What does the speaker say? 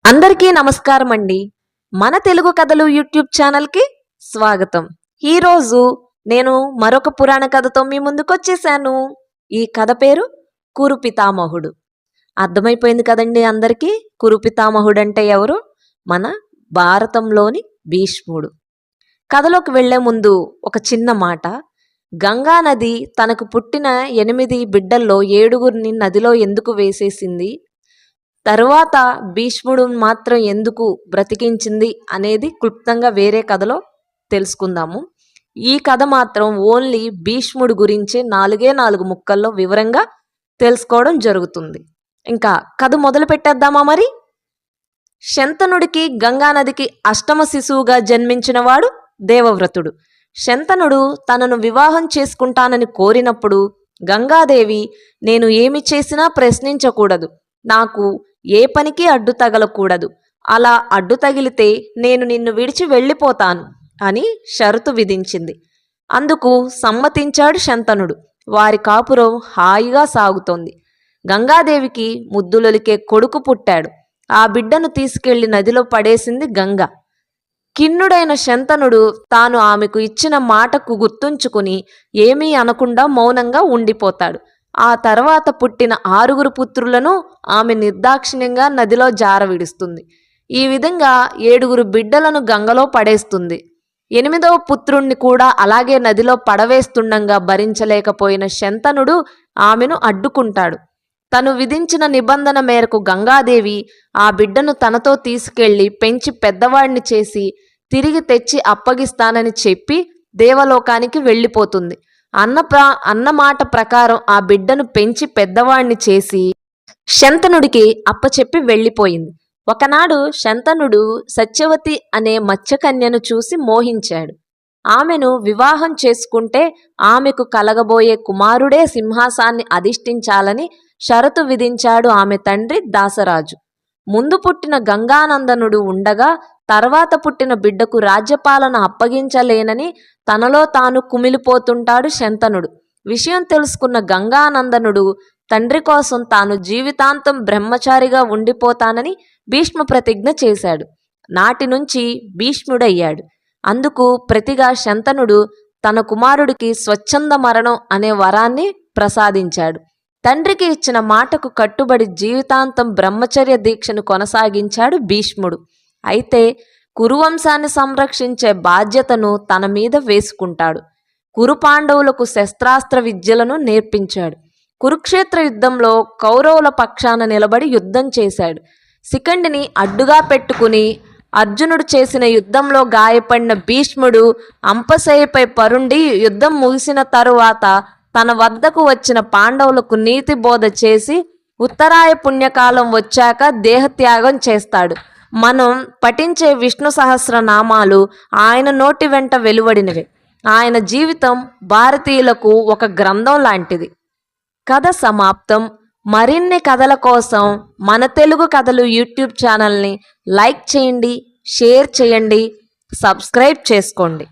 అందరికీ నమస్కారం అండి. మన తెలుగు కథలు యూట్యూబ్ ఛానల్కి స్వాగతం. ఈరోజు నేను మరొక పురాణ కథతో మీ ముందుకు వచ్చేసాను. ఈ కథ పేరు కురు పితామహుడు. అర్థమైపోయింది కదండి అందరికీ. కురు పితామహుడు అంటే ఎవరు? మన భారతంలోని భీష్ముడు. కథలోకి వెళ్లే ముందు ఒక చిన్న మాట. గంగా నది తనకు పుట్టిన 8 బిడ్డల్లో 7గురిని నదిలో ఎందుకు వేసేసింది, తరువాత భీష్ముడు మాత్రం ఎందుకు బ్రతికించింది అనేది క్లుప్తంగా వేరే కథలో తెలుసుకుందాము. ఈ కథ మాత్రం ఓన్లీ భీష్ముడు గురించి 4 ముక్కల్లో వివరంగా తెలుసుకోవడం జరుగుతుంది. ఇంకా కథ మొదలు పెట్టేద్దామా మరి? శంతనుడికి గంగానదికి అష్టమ శిశువుగా జన్మించినవాడు దేవవ్రతుడు. శంతనుడు తనను వివాహం చేసుకుంటానని కోరినప్పుడు గంగాదేవి, నేను ఏమి చేసినా ప్రశ్నించకూడదు, నాకు ఏ పనికి అడ్డు తగలకూడదు, అలా అడ్డు తగిలితే నేను నిన్ను విడిచి వెళ్ళిపోతాను అని షరతు విధించింది. అందుకు సమ్మతించాడు శంతనుడు. వారి కాపురం హాయిగా సాగుతోంది. గంగాదేవికి ముద్దులొలికే కొడుకు పుట్టాడు. ఆ బిడ్డను తీసుకెళ్లి నదిలో పడేసింది గంగ. కిన్నుడైన శంతనుడు తాను ఆమెకు ఇచ్చిన మాటకు గుర్తుంచుకుని ఏమీ అనకుండా మౌనంగా ఉండిపోతాడు. ఆ తర్వాత పుట్టిన 6 పుత్రులను ఆమె నిర్దాక్షిణ్యంగా నదిలో జారవిడుస్తుంది. ఈ విధంగా 7 బిడ్డలను గంగలో పడేస్తుంది. 8వ పుత్రుణ్ణి కూడా అలాగే నదిలో పడవేస్తుండగా భరించలేకపోయిన శంతనుడు ఆమెను అడ్డుకుంటాడు. తను విధించిన నిబంధన మేరకు గంగాదేవి ఆ బిడ్డను తనతో తీసుకెళ్లి పెంచి పెద్దవాడిని చేసి తెచ్చి అప్పగిస్తానని చెప్పి దేవలోకానికి వెళ్ళిపోతుంది. అన్నమాట ప్రకారం ఆ బిడ్డను పెంచి పెద్దవాణ్ణి చేసి శంతనుడికి అప్పచెప్పి వెళ్ళిపోయింది. ఒకనాడు శంతనుడు సత్యవతి అనే మత్స్యకన్యను చూసి మోహించాడు. ఆమెను వివాహం చేసుకుంటే ఆమెకు కలగబోయే కుమారుడే సింహాసాన్ని అధిష్ఠించాలని షరతు విధించాడు ఆమె తండ్రి దాసరాజు. ముందు పుట్టిన గంగానందనుడు ఉండగా తర్వాత పుట్టిన బిడ్డకు రాజ్యపాలన అప్పగించలేనని తనలో తాను కుమిలిపోతుంటాడు శంతనుడు. విషయం తెలుసుకున్న గంగానందనుడు తండ్రి కోసం తాను జీవితాంతం బ్రహ్మచారిగా ఉండిపోతానని భీష్మ ప్రతిజ్ఞ చేశాడు. నాటి నుంచి భీష్ముడయ్యాడు. అందుకు ప్రతిగా శంతనుడు తన కుమారుడికి స్వచ్ఛంద మరణం అనే వరాన్ని ప్రసాదించాడు. తండ్రికి ఇచ్చిన మాటకు కట్టుబడి జీవితాంతం బ్రహ్మచర్య దీక్షను కొనసాగించాడు భీష్ముడు. అయితే కురువంశాన్ని సంరక్షించే బాధ్యతను తన మీద వేసుకుంటాడు. కురు పాండవులకు శస్త్రాస్త్ర విద్యలను నేర్పించాడు. కురుక్షేత్ర యుద్ధంలో కౌరవుల పక్షాన నిలబడి యుద్ధం చేశాడు. శిఖండిని అడ్డుగా పెట్టుకుని అర్జునుడు చేసిన యుద్ధంలో గాయపడిన భీష్ముడు అంపశయ్యపై పరుండి యుద్ధం ముగిసిన తరువాత తన వద్దకు వచ్చిన పాండవులకు నీతి బోధ చేసి ఉత్తరాయ పుణ్యకాలం వచ్చాక దేహత్యాగం చేస్తాడు. మనం పఠించే విష్ణు సహస్రనామాలు ఆయన నోటి వెంట వెలువడినవే. ఆయన జీవితం భారతీయులకు ఒక గ్రంథం లాంటిది. కథ సమాప్తం. మరిన్ని కథల కోసం మన తెలుగు కథలు యూట్యూబ్ ఛానల్ని లైక్ చేయండి, షేర్ చేయండి, సబ్స్క్రైబ్ చేసుకోండి.